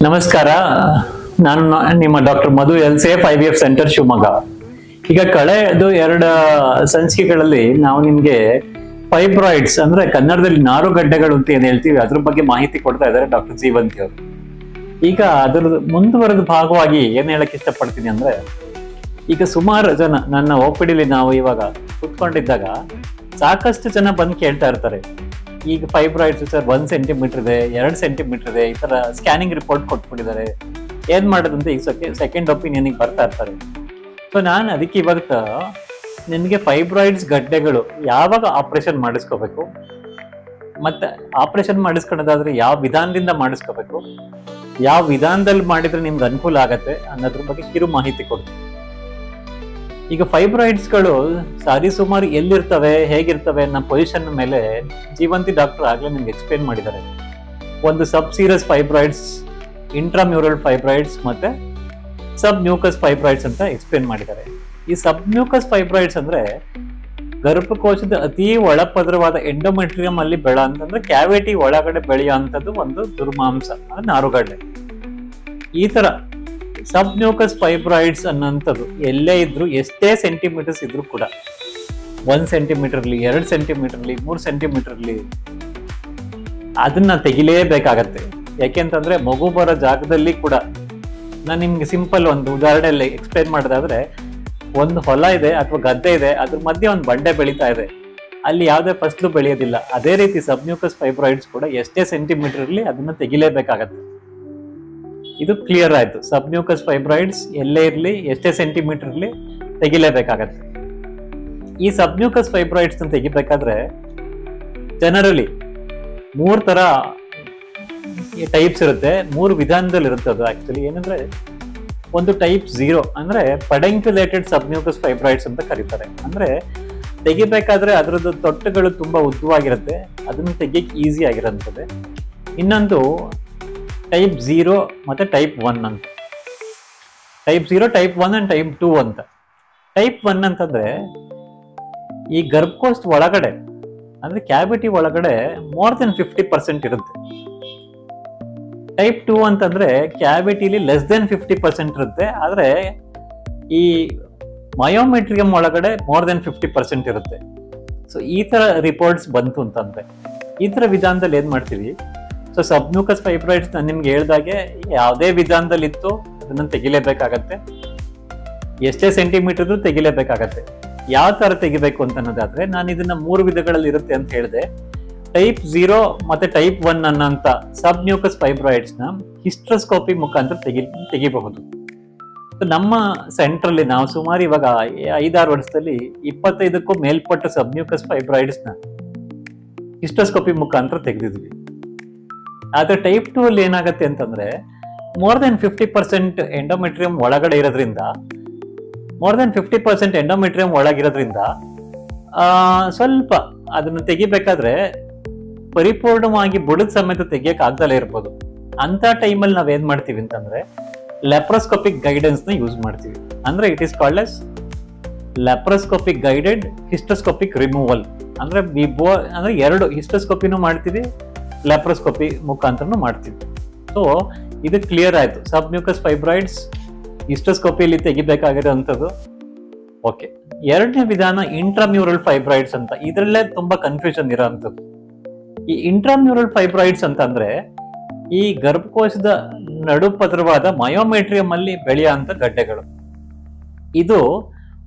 ನಮಸ್ಕಾರ. ನಾನು ನಿಮ್ಮ ಡಾಕ್ಟರ್ ಮಧು ಎಲ್ಸೇಫ್ IVF ಸೆಂಟರ್ ಶಿವಮೊಗ್ಗ. ಈಗ ಕಳೆದ 2 ಸಂಚಿಕೆಗಳಲ್ಲಿ ನಾವು ನಿಮ್ಗೆ ಫೈಬ್ರಾಯ್ಡ್ಸ್ ಅಂದ್ರೆ ಕನ್ನಡದಲ್ಲಿ ನಾರುಗಡ್ಡೆಗಳು ಅಂತ ಏನ್ ಹೇಳ್ತೀವಿ ಅದ್ರ ಬಗ್ಗೆ ಮಾಹಿತಿ ಕೊಡ್ತಾ ಇದ್ದಾರೆ ಡಾಕ್ಟರ್ ಜೀವಂತಿ ಅವರು. ಈಗ ಅದ್ರ ಮುಂದುವರೆದ ಭಾಗವಾಗಿ ಏನ್ ಹೇಳಕ್ ಇಷ್ಟಪಡ್ತೀನಿ ಅಂದ್ರೆ, ಈಗ ಸುಮಾರು ಜನ ನನ್ನ OPD ನಾವು ಇವಾಗ ಕುತ್ಕೊಂಡಿದ್ದಾಗ ಸಾಕಷ್ಟು ಜನ ಬಂದು ಕೇಳ್ತಾ ಇರ್ತಾರೆ, ಈಗ ಫೈಬ್ರಾಯ್ಡ್ಸ್ ಸರ್ 1 ಸೆಂಟಿಮೀಟರ್ ಇದೆ, 2 ಸೆಂಟಿಮೀಟರ್ ಇದೆ, ಈ ತರ ಸ್ಕ್ಯಾನಿಂಗ್ ರಿಪೋರ್ಟ್ ಕೊಟ್ಬಿಟ್ಟಿದ್ದಾರೆ, ಏನ್ ಮಾಡೋದಂತ ಈಗ ಸೆಕೆಂಡ್ ಒಪಿನಿಯನ್ಗೆ ಬರ್ತಾ ಇರ್ತಾರೆ. ಸೊ ನಾನು ಅದಕ್ಕೆ ಇವತ್ತು ನಿನ್ಗೆ ಫೈಬ್ರಾಯ್ಡ್ಸ್ ಗಡ್ಡೆಗಳು ಯಾವಾಗ ಆಪರೇಷನ್ ಮಾಡಿಸ್ಕೋಬೇಕು, ಮತ್ತೆ ಆಪರೇಷನ್ ಮಾಡಿಸ್ಕೊಳ್ಳೋದಾದ್ರೆ ಯಾವ ವಿಧಾನದಿಂದ ಮಾಡಿಸ್ಕೋಬೇಕು, ಯಾವ ವಿಧಾನದಲ್ಲಿ ಮಾಡಿದ್ರೆ ನಿಮ್ಗೆ ಅನುಕೂಲ ಆಗತ್ತೆ ಅನ್ನೋದ್ರ ಬಗ್ಗೆ ಕಿರು ಮಾಹಿತಿ ಕೊಡ್ತೀನಿ. ಈಗ ಫೈಬ್ರಾಯ್ಡ್ಸ್ಗಳು ಸುಮಾರು ಎಲ್ಲಿರ್ತವೆ, ಹೇಗಿರ್ತವೆ ಅನ್ನೋ ಪೊಸಿಷನ್ ಮೇಲೆ ಜೀವಂತಿ ಡಾಕ್ಟರ್ ಆಗ್ಲೇ ನಿಮ್ಗೆ ಎಕ್ಸ್ಪ್ಲೇನ್ ಮಾಡಿದ್ದಾರೆ. ಒಂದು ಸಬ್ ಸೀರಸ್ ಫೈಬ್ರಾಯ್ಡ್ಸ್, ಇಂಟ್ರಾಮ್ಯೂರಲ್ ಫೈಬ್ರಾಯ್ಡ್ಸ್ ಮತ್ತೆ ಸಬ್ ಮ್ಯೂಕಸ್ ಫೈಬ್ರಾಯ್ಡ್ಸ್ ಅಂತ ಎಕ್ಸ್ಪ್ಲೇನ್ ಮಾಡಿದ್ದಾರೆ. ಈ ಸಬ್ ಮ್ಯೂಕಸ್ ಫೈಬ್ರಾಯ್ಡ್ಸ್ ಅಂದ್ರೆ ಗರ್ಭಕೋಶದ ಅತಿ ಒಳಪದರವಾದ ಎಂಡೋಮೆಟ್ರಿಯಂ ಅಲ್ಲಿ ಬೆಳ ಅಂತಂದ್ರೆ ಕ್ಯಾವಿಟಿ ಒಳಗಡೆ ಬೆಳೆಯೋ ಅಂತದ್ದು ಒಂದು ದುರ್ಮಾಂಸ ನಾರುಗಡ್ಡೆ. ಈ ತರ ಸಬ್ ಮ್ಯೂಕಸ್ ಫೈಬ್ರಾಯ್ಡ್ಸ್ ಅನ್ನೋಂಥದ್ದು ಎಲ್ಲೇ ಇದ್ರು, ಎಷ್ಟೇ ಸೆಂಟಿಮೀಟರ್ಸ್ ಇದ್ರು ಕೂಡ, 1 ಸೆಂಟಿಮೀಟರ್ಲಿ, 2 ಸೆಂಟಿಮೀಟರ್ಲಿ, 3 ಸೆಂಟಿಮೀಟರ್ಲಿ, ಅದನ್ನ ತೆಗಿಲೇಬೇಕಾಗತ್ತೆ. ಯಾಕೆಂತಂದ್ರೆ ಮಗು ಬರೋ ಜಾಗದಲ್ಲಿ ಕೂಡ, ನಾನು ನಿಮ್ಗೆ ಸಿಂಪಲ್ ಒಂದು ಉದಾಹರಣೆಯಲ್ಲಿ ಎಕ್ಸ್ಪ್ಲೇನ್ ಮಾಡೋದಾದ್ರೆ, ಒಂದು ಹೊಲ ಇದೆ ಅಥವಾ ಗದ್ದೆ ಇದೆ, ಅದ್ರ ಮಧ್ಯೆ ಒಂದು ಬಂಡೆ ಬೆಳೀತಾ ಇದೆ, ಅಲ್ಲಿ ಯಾವುದೇ ಫಸಲು ಬೆಳೆಯೋದಿಲ್ಲ. ಅದೇ ರೀತಿ ಸಬ್ ಮ್ಯೂಕಸ್ ಫೈಬ್ರಾಯ್ಡ್ಸ್ ಕೂಡ ಎಷ್ಟೇ ಸೆಂಟಿಮೀಟರ್ ಇರಲಿ ಅದನ್ನ ತೆಗಿಲೇಬೇಕಾಗತ್ತೆ. ಇದು ಕ್ಲಿಯರ್ ಆಯ್ತು. ಸಬ್ ಮ್ಯೂಕಸ್ ಫೈಬ್ರಾಯ್ಡ್ಸ್ ಎಲ್ಲೇ ಇರಲಿ, ಎಷ್ಟೇ ಸೆಂಟಿಮೀಟರ್ ಇರಲಿ ತೆಗಿಲೇಬೇಕಾಗತ್ತೆ. ಈ ಸಬ್ ಮ್ಯೂಕಸ್ ಫೈಬ್ರಾಯ್ಡ್ಸ್ ತೆಗಿಬೇಕಾದ್ರೆ ಜನರಲಿ 3 ತರ ಟೈಪ್ಸ್ ಇರುತ್ತೆ, 3 ವಿಧಾನದಲ್ಲಿ ಇರುತ್ತೆ. ಅದು ಆಕ್ಚುಲಿ ಏನಂದ್ರೆ, ಒಂದು ಟೈಪ್ 0 ಅಂದ್ರೆ ಪೆಡಂಕ್ಯುಲೇಟೆಡ್ ಸಬ್ ಮ್ಯೂಕಸ್ ಫೈಬ್ರಾಯ್ಡ್ಸ್ ಅಂತ ಕರೀತಾರೆ. ಅಂದ್ರೆ ತೆಗಿಬೇಕಾದ್ರೆ ಅದರದ್ದು ತೊಟ್ಟುಗಳು ತುಂಬಾ ಉದ್ದವಾಗಿರುತ್ತೆ, ಅದನ್ನು ತೆಗಿಯಕ್ಕೆ ಈಸಿ ಆಗಿರೋಂಥದ್ದು. ಇನ್ನೊಂದು ಟೈಪ್ 0 ಮತ್ತೆ ಟೈಪ್ 1 ಅಂತ. ಟೈಪ್ 0, ಟೈಪ್ 1 ಅಂಡ್ ಟೈಪ್ 2 ಅಂತ. ಟೈಪ್ 1 ಅಂತಂದ್ರೆ ಈ ಗರ್ಭಕೋಶ ಒಳಗಡೆ ಅಂದ್ರೆ ಕ್ಯಾವಿಟಿ ಒಳಗಡೆ ಮೋರ್ ದೆನ್ 50% ಇರುತ್ತೆ. ಟೈಪ್ 2 ಅಂತಂದ್ರೆ ಕ್ಯಾವಿಟಿಲಿ ಲೆಸ್ ದೆನ್ 50% ಇರುತ್ತೆ, ಆದ್ರೆ ಈ ಮಯೋಮೆಟ್ರಿಯಂ ಒಳಗಡೆ ಮೋರ್ ದೆನ್ 50% ಇರುತ್ತೆ. ಸೊ ಈ ತರ ರಿಪೋರ್ಟ್ಸ್ ಬಂತು ಅಂತಂದ್ರೆ ಈ ತರ ವಿಧಾನದಲ್ಲಿ ಏನ್ ಮಾಡ್ತೀವಿ, ಸೊ ಸಬ್ ಮ್ಯೂಕಸ್ ಫೈಬ್ರಾಯ್ಡ್ಸ್ ನಾನು ನಿಮ್ಗೆ ಹೇಳ್ದಾಗೆ ಯಾವುದೇ ವಿಧಾನದಲ್ಲಿ ಇತ್ತು ಅದನ್ನ ತೆಗಿಲೇಬೇಕಾಗತ್ತೆ, ಎಷ್ಟೇ ಸೆಂಟಿಮೀಟರ್ ತೆಗಿಲೇಬೇಕಾಗತ್ತೆ. ಯಾವ ತರ ತೆಗಿಬೇಕು ಅಂತ ಅನ್ನೋದಾದ್ರೆ, ನಾನು ಇದನ್ನ 3 ವಿಧಗಳಲ್ಲಿ ಇರುತ್ತೆ ಅಂತ ಹೇಳಿದೆ. ಟೈಪ್ 0 ಮತ್ತೆ ಟೈಪ್ 1 ಅನ್ನೋಂಥ ಸಬ್ ಮ್ಯೂಕಸ್ ಫೈಬ್ರಾಯ್ಡ್ಸ್ ನ ಹಿಸ್ಟ್ರೋಸ್ಕೋಪಿ ಮುಖಾಂತರ ತೆಗಿಬಹುದು. ನಮ್ಮ ಸೆಂಟ್ರಲ್ಲಿ ನಾವು ಸುಮಾರು ಇವಾಗ 5-6 ವರ್ಷದಲ್ಲಿ 25ಕ್ಕೂ ಮೇಲ್ಪಟ್ಟ ಸಬ್ ಮ್ಯೂಕಸ್ ಫೈಬ್ರಾಯ್ಡ್ಸ್ ನ ಹಿಸ್ಟ್ರೋಸ್ಕೋಪಿ ಮುಖಾಂತರ ತೆಗೆದಿದ್ವಿ. ಆದ್ರೆ ಟೈಪ್ 2 ಅಲ್ಲಿ ಏನಾಗುತ್ತೆ ಅಂತಂದ್ರೆ, ಮೋರ್ ದೆನ್ 50% ಎಂಡೋಮೆಟ್ರಿಯಂ ಒಳಗಡೆ ಇರೋದ್ರಿಂದ, ಸ್ವಲ್ಪ ಅದನ್ನ ತೆಗಿಬೇಕಾದ್ರೆ ಪರಿಪೂರ್ಣವಾಗಿ ಬುಡದ ಸಮೇತ ತೆಗಿಯಕ್ ಆಗ್ದಲೇ ಇರ್ಬೋದು. ಅಂತ ಟೈಮಲ್ಲಿ ನಾವೇನ್ ಮಾಡ್ತೀವಿ ಅಂತಂದ್ರೆ ಲ್ಯಾಪ್ರೋಸ್ಕೋಪಿಕ್ ಗೈಡೆನ್ಸ್ ನ ಯೂಸ್ ಮಾಡ್ತೀವಿ. ಅಂದ್ರೆ it is called as laparoscopic guided hysteroscopic removal. ಅಂದ್ರೆ ಅಂದ್ರೆ 2 ಹಿಸ್ಟೋಸ್ಕೋಪಿನೂ ಮಾಡ್ತೀವಿ, ಲ್ಯಾಪ್ರೋಸ್ಕೋಪಿ ಮುಖಾಂತರನು ಮಾಡ್ತೀವಿ. ಸೊ ಇದು ಕ್ಲಿಯರ್ ಆಯ್ತು. ಸಬ್ ಮ್ಯೂಕಸ್ ಫೈಬ್ರಾಯ್ಡ್ಸ್ ಹಿಸ್ಟೋಸ್ಕೋಪಿಯಲ್ಲಿ ತೆಗಿಬೇಕಾಗಿರೋಂಥದ್ದು. ಓಕೆ, 2ನೇ ವಿಧಾನ ಇಂಟ್ರಾಮ್ಯೂರಲ್ ಫೈಬ್ರಾಯ್ಡ್ಸ್ ಅಂತ. ಇದರಲ್ಲೇ ತುಂಬಾ ಕನ್ಫ್ಯೂಷನ್ ಇರೋಂಥದ್ದು. ಈ ಇಂಟ್ರಾಮ್ಯೂರಲ್ ಫೈಬ್ರಾಯ್ಡ್ಸ್ ಅಂತಂದ್ರೆ ಈ ಗರ್ಭಕೋಶದ ನಡುಪದರವಾದ ಮಯೋಮೆಟ್ರಿಯಂ ಅಲ್ಲಿ ಬೆಳೆಯುವಂತ ಗಡ್ಡೆಗಳು. ಇದು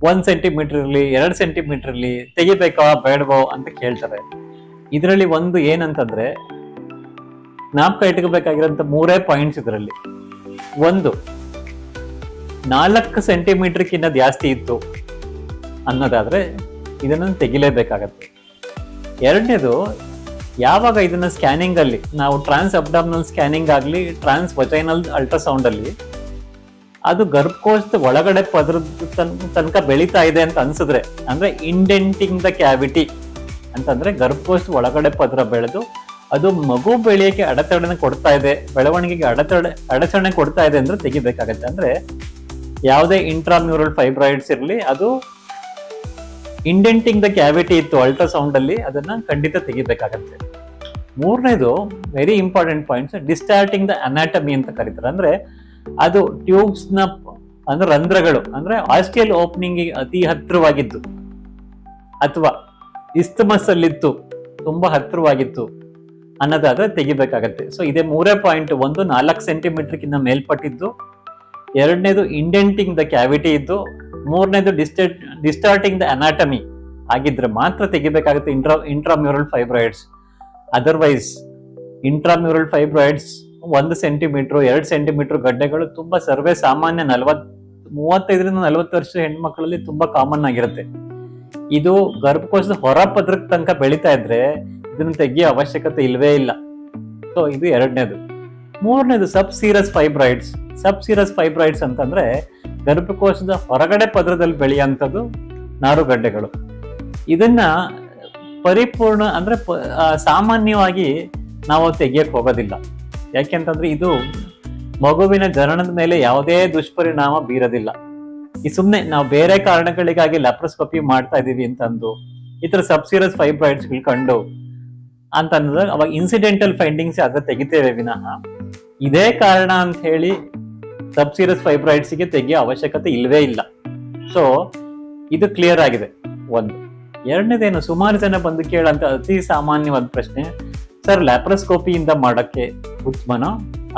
1 ಸೆಂಟಿಮೀಟರ್ ಇರ್ಲಿ, 2 ಸೆಂಟಿಮೀಟರ್ ಇರ್ಲಿ ತೆಗಿಬೇಕಾ ಬೇಡವೋ ಅಂತ ಕೇಳ್ತಾರೆ. ಇದರಲ್ಲಿ ಒಂದು ಏನಂತಂದ್ರೆ, ಜ್ಞಾಪಕ ಇಟ್ಕೋಬೇಕಾಗಿರೋಂಥ 3 ಪಾಯಿಂಟ್ಸ್ ಇದರಲ್ಲಿ. ಒಂದು, 4 ಸೆಂಟಿಮೀಟರ್ಕಿಂತ ಜಾಸ್ತಿ ಇತ್ತು ಅನ್ನೋದಾದ್ರೆ ಇದನ್ನ ತೆಗಿಲೇಬೇಕಾಗತ್ತೆ. 2ನೇದು, ಯಾವಾಗ ಇದನ್ನ ಸ್ಕ್ಯಾನಿಂಗ್ ಅಲ್ಲಿ ನಾವು ಟ್ರಾನ್ಸ್ ಅಬ್ಡಾಮಿನಲ್ ಸ್ಕ್ಯಾನಿಂಗ್ ಆಗ್ಲಿ, ಟ್ರಾನ್ಸ್ ವಜೈನಲ್ ಅಲ್ಟ್ರಾಸೌಂಡ್ ಅಲ್ಲಿ ಅದು ಗರ್ಭಕೋಶದ ಒಳಗಡೆ ಪದರದ ತನಕ ಬೆಳೀತಾ ಇದೆ ಅಂತ ಅನ್ಸಿದ್ರೆ, ಅಂದ್ರೆ ಇಂಡೆಂಟಿಂಗ್ ದ ಕ್ಯಾವಿಟಿ ಅಂತಂದ್ರೆ ಗರ್ಭಕೋಶದ ಒಳಗಡೆ ಪದರ ಬೆಳೆದು ಅದು ಮಗು ಬೆಳೆಯಕ್ಕೆ ಅಡೆತಡೆ ಕೊಡ್ತಾ ಇದೆ, ಬೆಳವಣಿಗೆಗೆ ಅಡಚಣೆ ಕೊಡ್ತಾ ಇದೆ ಅಂದ್ರೆ ತೆಗಿಬೇಕಾಗತ್ತೆ. ಅಂದ್ರೆ ಯಾವುದೇ ಇಂಟ್ರಾಮ್ಯೂರಲ್ ಫೈಬ್ರಾಯ್ಡ್ಸ್ ಇರಲಿ, ಅದು ಇಂಡೆಂಟಿಂಗ್ ದ ಕ್ಯಾವಿಟಿ ಇತ್ತು ಅಲ್ಟ್ರಾಸೌಂಡ್ ಅಲ್ಲಿ, ಅದನ್ನ ಖಂಡಿತ ತೆಗಿಬೇಕಾಗತ್ತೆ. ಮೂರನೇದು very important points, distorting the anatomy ಅಂತ ಕರೀತಾರೆ. ಅಂದ್ರೆ ಅದು ಟ್ಯೂಬ್ಸ್ ನ ಅಂದ್ರೆ ರಂಧ್ರಗಳು ಅಂದ್ರೆ ಆಸ್ಟಿಯಲ್ ಓಪನಿಂಗ್ ಅತಿ ಹತ್ತಿರವಾಗಿದ್ದು ಅಥವಾ ಇಸ್ತಮಸ್ ಅಲ್ಲಿತ್ತು ತುಂಬಾ ಹತ್ತಿರವಾಗಿತ್ತು ಅನ್ನೋದಾದ್ರೆ ತೆಗಿಬೇಕಾಗತ್ತೆ. ಸೊ ಇದೇ ಮೂರೇ ಪಾಯಿಂಟ್. ಒಂದು 4 ಸೆಂಟಿಮೀಟರ್ಗಿಂತ ಮೇಲ್ಪಟ್ಟಿದ್ದು, ಎರಡನೇದು ಇಂಡೆಂಟಿಂಗ್ ದ ಕ್ಯಾವಿಟಿ ಇದ್ದು, ಮೂರನೇದು ಡಿಸ್ಟಾರ್ಟಿಂಗ್ ದ ಅನಾಟಮಿ ಆಗಿದ್ರೆ ಮಾತ್ರ ತೆಗಿಬೇಕಾಗುತ್ತೆ intramural fibroids. Otherwise intramural fibroids 1 centimetre 2 centimetre ಗಡ್ಡೆಗಳು ತುಂಬಾ ಸರ್ವೇ ಸಾಮಾನ್ಯ 35ರಿಂದ 40 ವರ್ಷ ಹೆಣ್ಮಕ್ಳಲ್ಲಿ ತುಂಬಾ ಕಾಮನ್ ಆಗಿರುತ್ತೆ. ಇದು ಗರ್ಭಕೋಶದ ಹೊರ ಪದ್ರಕ್ಕೆ ತನಕ ಬೆಳೀತಾ ಇದ್ರೆ ಇದನ್ನ ತೆಗಿಯೋ ಅವಶ್ಯಕತೆ ಇಲ್ವೇ ಇಲ್ಲ. ಸೊ ಇದು ಎರಡನೇದು. ಮೂರನೇದು ಸಬ್ ಸೀರಸ್ ಫೈಬ್ರಾಯ್ಡ್ಸ್ ಅಂತಂದ್ರೆ ಗರ್ಭಕೋಶದ ಹೊರಗಡೆ ಪದ್ರದಲ್ಲಿ ಬೆಳೆಯುವಂಥದ್ದು ನಾರುಗಡ್ಡೆಗಳು. ಇದನ್ನ ಪರಿಪೂರ್ಣ ಅಂದ್ರೆ ಸಾಮಾನ್ಯವಾಗಿ ನಾವು ತೆಗಿಯಕ್ ಹೋಗೋದಿಲ್ಲ. ಯಾಕೆಂತಂದ್ರೆ ಇದು ಮಗುವಿನ ಜನನದ ಮೇಲೆ ಯಾವುದೇ ದುಷ್ಪರಿಣಾಮ ಬೀರೋದಿಲ್ಲ. ಈ ಸುಮ್ನೆ ನಾವು ಬೇರೆ ಕಾರಣಗಳಿಗಾಗಿ ಲ್ಯಾಪ್ರೋಸ್ಕೋಪಿ ಮಾಡ್ತಾ ಇದೀವಿ ಅಂತಂದು ಈ ತರ ಸಬ್ಸೀರಸ್ ಫೈಬ್ರಾಯ್ಡ್ಸ್ ಕಂಡು ಅಂತಂದ್ರೆ ಅವಾಗ ಇನ್ಸಿಡೆಂಟಲ್ ಫೈಂಡಿಂಗ್ಸ್ ಅದ್ರ ತೆಗಿತೇವೆ ವಿನಃ ಇದೇ ಕಾರಣ ಅಂತ ಹೇಳಿ ಸಬ್ಸೀರಸ್ ಫೈಬ್ರಾಯ್ಡ್ಸ್ ಗೆ ತೆಗಿಯೋ ಅವಶ್ಯಕತೆ ಇಲ್ವೇ ಇಲ್ಲ. ಸೊ ಇದು ಕ್ಲಿಯರ್ ಆಗಿದೆ ಒಂದು. ಎರಡನೇದೇನು, ಸುಮಾರು ಜನ ಬಂದು ಕೇಳಂತ ಅತಿ ಸಾಮಾನ್ಯವಾದ ಪ್ರಶ್ನೆ, ಸರ್ ಲ್ಯಾಪ್ರೋಸ್ಕೋಪಿಯಿಂದ ಮಾಡಕ್ಕೆ ಉತ್ತಮನೋ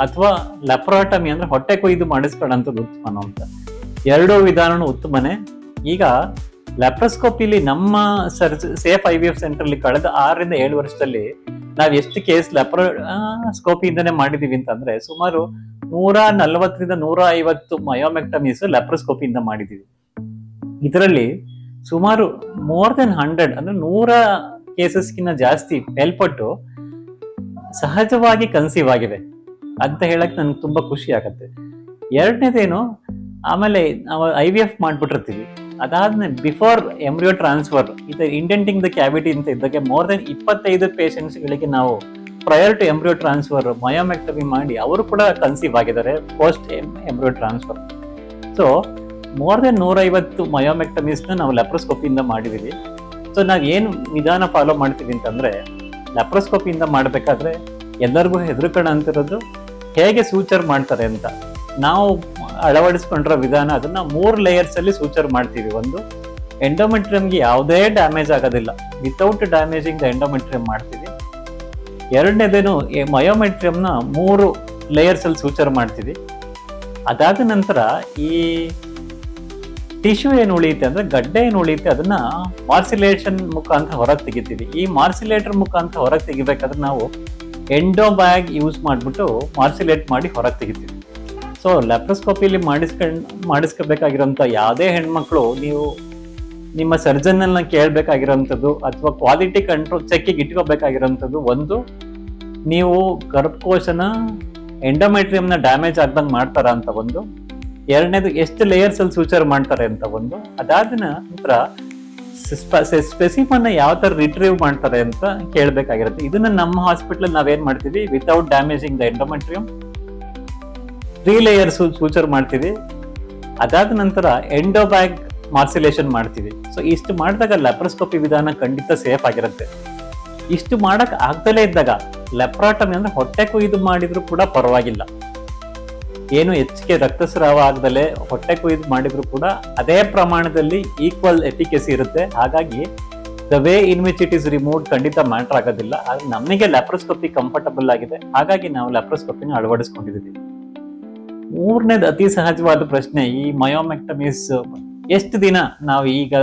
ಅಥವಾ ಲ್ಯಾಪ್ರಾಟಮಿ ಅಂದ್ರೆ ಹೊಟ್ಟೆ ಕೊಯ್ದು ಮಾಡಿಸ್ಕೊಳ್ಳೋಂಥದ್ದು ಉತ್ತಮನೋ ಅಂತ. ಎರಡೂ ವಿಧಾನನೂ ಉತ್ತಮನೇ. ಈಗ ಲ್ಯಾಪ್ರೋಸ್ಕೋಪಿಲಿ ನಮ್ಮ ಸೇಫ್ IVF ಸೆಂಟರ್ ಅಲ್ಲಿ ಕಳೆದ 6ರಿಂದ 7 ವರ್ಷದಲ್ಲಿ ನಾವ್ ಎಷ್ಟು ಕೇಸ್ ಲ್ಯಾಪ್ರೋಸ್ಕೋಪಿಯಿಂದನೇ ಮಾಡಿದೀವಿ ಅಂತಂದ್ರೆ ಸುಮಾರು 140ರಿಂದ 150 ಮಯೋಮೆಕ್ಟಮೀಸ್ ಲ್ಯಾಪ್ರೋಸ್ಕೋಪಿಯಿಂದ ಮಾಡಿದೀವಿ. ಇದರಲ್ಲಿ ಸುಮಾರು ಮೋರ್ ದೆನ್ 100 ಅಂದ್ರೆ 100 ಕೇಸಸ್ಗಿನ್ನ ಜಾಸ್ತಿ ಮೇಲ್ಪಟ್ಟು ಸಹಜವಾಗಿ ಕನ್ಸೀವ್ ಆಗಿವೆ ಅಂತ ಹೇಳಕ್ ನನ್ಗೆ ತುಂಬಾ ಖುಷಿ ಆಗತ್ತೆ. ಎರಡನೇದೇನು, ಆಮೇಲೆ ನಾವು IVF ಮಾಡ್ಬಿಟ್ಟಿರ್ತೀವಿ, ಅದಾದ್ಮೇಲೆ ಬಿಫೋರ್ ಎಂಬ್ರಿಯೋ ಟ್ರಾನ್ಸ್ಫರ್ ಇದು ಇಂಡೆಂಟಿಂಗ್ ದ ಕ್ಯಾವಿಟಿ ಅಂತ ಇದ್ದಾಗ ಮೋರ್ ದೆನ್ 25 ಪೇಷಂಟ್ಸ್ಗಳಿಗೆ ನಾವು ಪ್ರಯರ್ ಟು ಎಂಬ್ರಿಯೋ ಟ್ರಾನ್ಸ್ಫರ್ ಮಯೋಮೆಕ್ಟಮಿ ಮಾಡಿ ಅವರು ಕೂಡ ಕನ್ಸೀವ್ ಆಗಿದ್ದಾರೆ post embryo transfer. So more than 150 ಮಯೋಮೆಕ್ಟಮೀಸ್ನ ನಾವು ಲ್ಯಾಪ್ರೋಸ್ಕೋಪಿಯಿಂದ ಮಾಡಿದೀವಿ. ಸೊ ನಾವ್ ಏನು ವಿಧಾನ ಫಾಲೋ ಮಾಡ್ತೀವಿ ಅಂತಂದ್ರೆ ಲ್ಯಾಪ್ರೋಸ್ಕೋಪಿಯಿಂದ ಮಾಡ್ಬೇಕಾದ್ರೆ ಎಲ್ಲರಿಗೂ ಹೆದರ್ಕೋಣ ಅಂತಿರೋದು ಹೇಗೆ ಸೂಚರ್ ಮಾಡ್ತಾರೆ ಅಂತ. ನಾವು ಅಳವಡಿಸ್ಕೊಂಡಿರೋ ವಿಧಾನ ಅದನ್ನ 3 ಲೇಯರ್ಸ್ ಅಲ್ಲಿ ಸೂಚರ್ ಮಾಡ್ತೀವಿ. ಒಂದು, ಎಂಡೋಮೆಟ್ರಿಯಂಗೆ ಯಾವುದೇ ಡ್ಯಾಮೇಜ್ ಆಗೋದಿಲ್ಲ, ವಿತೌಟ್ ಡ್ಯಾಮೇಜಿಂಗ್ ದ ಎಂಡೋಮೆಟ್ರಿಯಂ ಮಾಡ್ತೀವಿ. ಎರಡನೇದೇನು, ಮಯೋಮೆಟ್ರಿಯಂನ 3 ಲೇಯರ್ಸ್ ಅಲ್ಲಿ ಸೂಚರ್ ಮಾಡ್ತೀವಿ. ಅದಾದ ನಂತರ ಈ ಟಿಶ್ಯೂ ಏನು ಉಳಿಯುತ್ತೆ ಅಂದ್ರೆ ಗಡ್ಡೆ ಏನು ಉಳಿಯುತ್ತೆ ಅದನ್ನ ಮಾರ್ಸಿಲೇಷನ್ ಮುಖಾಂತರ ಹೊರಗೆ ತೆಗಿತೀವಿ. ಈ ಮಾರ್ಸಿಲೇಟರ್ ಮುಖಾಂತರ ಹೊರಗೆ ತೆಗಿಬೇಕಾದ್ರೆ ನಾವು ಎಂಡೋ ಬ್ಯಾಗ್ ಯೂಸ್ ಮಾಡ್ಬಿಟ್ಟು ಮಾರ್ಸಿಲೇಟ್ ಮಾಡಿ ಹೊರಗೆ ತೆಗಿತೀವಿ. ಸೊ ಲ್ಯಾಪ್ರೋಸ್ಕೋಪಿಲಿ ಮಾಡಿಸ್ಕೋಬೇಕಾಗಿರೋಂಥ ಯಾವುದೇ ಹೆಣ್ಮಕ್ಳು ನೀವು ನಿಮ್ಮ ಸರ್ಜನ್ ಅನ್ನ ಕೇಳಬೇಕಾಗಿರೋಂಥದ್ದು ಅಥವಾ ಕ್ವಾಲಿಟಿ ಕಂಟ್ರೋಲ್ ಚೆಕ್ಕಿಗೆ ಇಟ್ಕೋಬೇಕಾಗಿರೋಂಥದ್ದು, ಒಂದು, ನೀವು ಗರ್ಭಕೋಶನ ಎಂಡೋಮೆಟ್ರಿಯಂನ ಡ್ಯಾಮೇಜ್ ಆಗ್ದಂಗೆ ಮಾಡ್ತಾರ ಅಂತ ಒಂದು. ಎರಡನೇದು, ಎಷ್ಟು ಲೇಯರ್ಸ್ ಅಲ್ಲಿ ಸೂಚರ್ ಮಾಡ್ತಾರೆ ಅಂತ ಒಂದು. ಅದಾದ ನಂತರ ಸ್ಪೆಸಿಮನ್ ಯಾವ ತರ ರಿಟ್ರೀವ್ ಮಾಡ್ತಾರೆ ಅಂತ ಕೇಳಬೇಕಾಗಿರುತ್ತೆ. ಇದನ್ನ ನಮ್ಮ ಹಾಸ್ಪಿಟಲ್ ನಾವೇನ್ ಮಾಡ್ತೀವಿ, without damaging the endometrium 3 layers suture ಮಾಡ್ತೀವಿ. ಅದಾದ ನಂತರ ಎಂಡೋ ಬ್ಯಾಗ್ ಮಾರ್ಸಿಲೇಷನ್ ಮಾಡ್ತೀವಿ. ಸೊ ಇಷ್ಟು ಮಾಡಿದಾಗ ಲ್ಯಾಪ್ರೋಸ್ಕೋಪಿ ವಿಧಾನ ಖಂಡಿತ ಸೇಫ್ ಆಗಿರುತ್ತೆ. ಇಷ್ಟು ಮಾಡಕ್ ಆಗ್ದಲೇ ಇದ್ದಾಗ ಲ್ಯಾಪ್ರಾಟಮಿ ಅಂದ್ರೆ ಹೊಟ್ಟೆ ಕೊಯ್ದು ಮಾಡಿದ್ರು ಕೂಡ ಪರವಾಗಿಲ್ಲ, ಏನು ಹೆಚ್ಚಿಗೆ ರಕ್ತಸ್ರಾವ ಆಗದಲೆ ಹೊಟ್ಟೆ ಕೊಯ್ದು ಮಾಡಿದ್ರು ಕೂಡ ಅದೇ ಪ್ರಮಾಣದಲ್ಲಿ ಈಕ್ವಲ್ ಎಫಿಕಸಿ ಇರುತ್ತೆ. ಹಾಗಾಗಿ the way in which it is removed ಖಂಡಿತ ಮ್ಯಾಟರ್ ಆಗೋದಿಲ್ಲ. ಆದ್ರೆ ನಮಗೆ ಲ್ಯಾಪ್ರೋಸ್ಕೋಪಿ ಕಂಫರ್ಟಬಲ್ ಆಗಿದೆ, ಹಾಗಾಗಿ ನಾವು ಲ್ಯಾಪ್ರೋಸ್ಕೋಪಿನ ಅಳವಡಿಸ್ಕೊಂಡಿದ್ದೀವಿ. ಮೂರನೇದು ಅತಿ ಸಹಜವಾದ ಪ್ರಶ್ನೆ, ಈ ಮಯೋಮೆಕ್ಟಮೀಸ್ ಎಷ್ಟು ದಿನ ನಾವು ಈಗ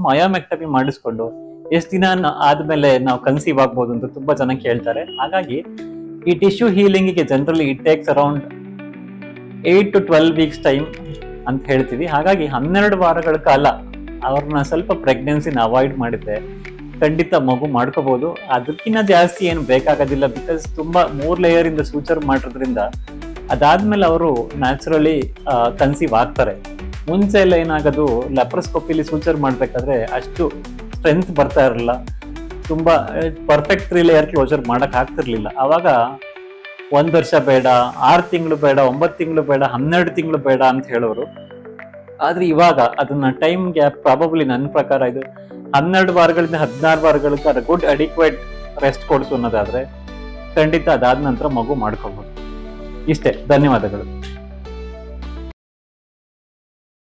ಮಯೋಮೆಕ್ಟಮಿ ಮಾಡಿಸ್ಕೊಂಡು ಎಷ್ಟು ದಿನ ಆದ್ಮೇಲೆ ನಾವು ಕನ್ಸೀವ್ ಆಗ್ಬೋದು ಅಂತ ತುಂಬಾ ಜನ ಕೇಳ್ತಾರೆ. ಹಾಗಾಗಿ ಈ ಟಿಶ್ಯೂ ಹೀಲಿಂಗಿಗೆ generally it takes around 8 to 12 weeks time ಅಂತ ಹೇಳ್ತೀವಿ. ಹಾಗಾಗಿ 12 ವಾರಗಳ ಕಾಲ ಅವ್ರನ್ನ ಸ್ವಲ್ಪ ಪ್ರೆಗ್ನೆನ್ಸಿನ ಅವಾಯ್ಡ್ ಮಾಡಿದ್ರೆ ಖಂಡಿತ ಮಗು ಮಾಡ್ಕೋಬಹುದು. ಅದಕ್ಕಿಂತ ಜಾಸ್ತಿ ಏನು ಬೇಕಾಗೋದಿಲ್ಲ. ಬಿಕಾಸ್ ತುಂಬಾ 3 ಲೇಯರ್ ಇಂದ ಸೂಚರ್ ಮಾಡೋದ್ರಿಂದ ಅದಾದ್ಮೇಲೆ ಅವರು ನ್ಯಾಚುರಲಿ ಕನ್ಸೀವ್ ಆಗ್ತಾರೆ. ಮುಂಚೆ ಎಲ್ಲ ಏನಾಗೋದು, ಲ್ಯಾಪ್ರೋಸ್ಕೋಪಿಲಿ ಸೂಚರ್ ಮಾಡ್ಬೇಕಾದ್ರೆ ಅಷ್ಟು ಸ್ಟ್ರೆಂತ್ ಬರ್ತಾ ಇರಲಿಲ್ಲ, ತುಂಬಾ ಪರ್ಫೆಕ್ಟ್ 3 ಲೇಯರ್ ಕ್ಲೋಸರ್ ಮಾಡಕ್ ಆಗ್ತಿರ್ಲಿಲ್ಲ. ಅವಾಗ 1 ವರ್ಷ ಬೇಡ, 6 ತಿಂಗಳು ಬೇಡ, 9 ತಿಂಗಳು ಬೇಡ, 12 ತಿಂಗಳು ಬೇಡ ಅಂತ ಹೇಳೋರು. ಆದ್ರೆ ಇವಾಗ ಅದನ್ನ ಟೈಮ್ ಗ್ಯಾಪ್ ಪ್ರಾಬಬ್ಲಿ ನನ್ನ ಪ್ರಕಾರ ಇದು 12 ವಾರಗಳಿಂದ 16 ವಾರಗಳ ಗುಡ್ ಅಡಿಕ್ವೇಟ್ ರೆಸ್ಟ್ ಕೊಡ್ತು ಅನ್ನೋದಾದ್ರೆ ಖಂಡಿತ ಅದಾದ ನಂತರ ಮಗು ಮಾಡ್ಕೋಬಹುದು. ಇಷ್ಟೇ, ಧನ್ಯವಾದಗಳು.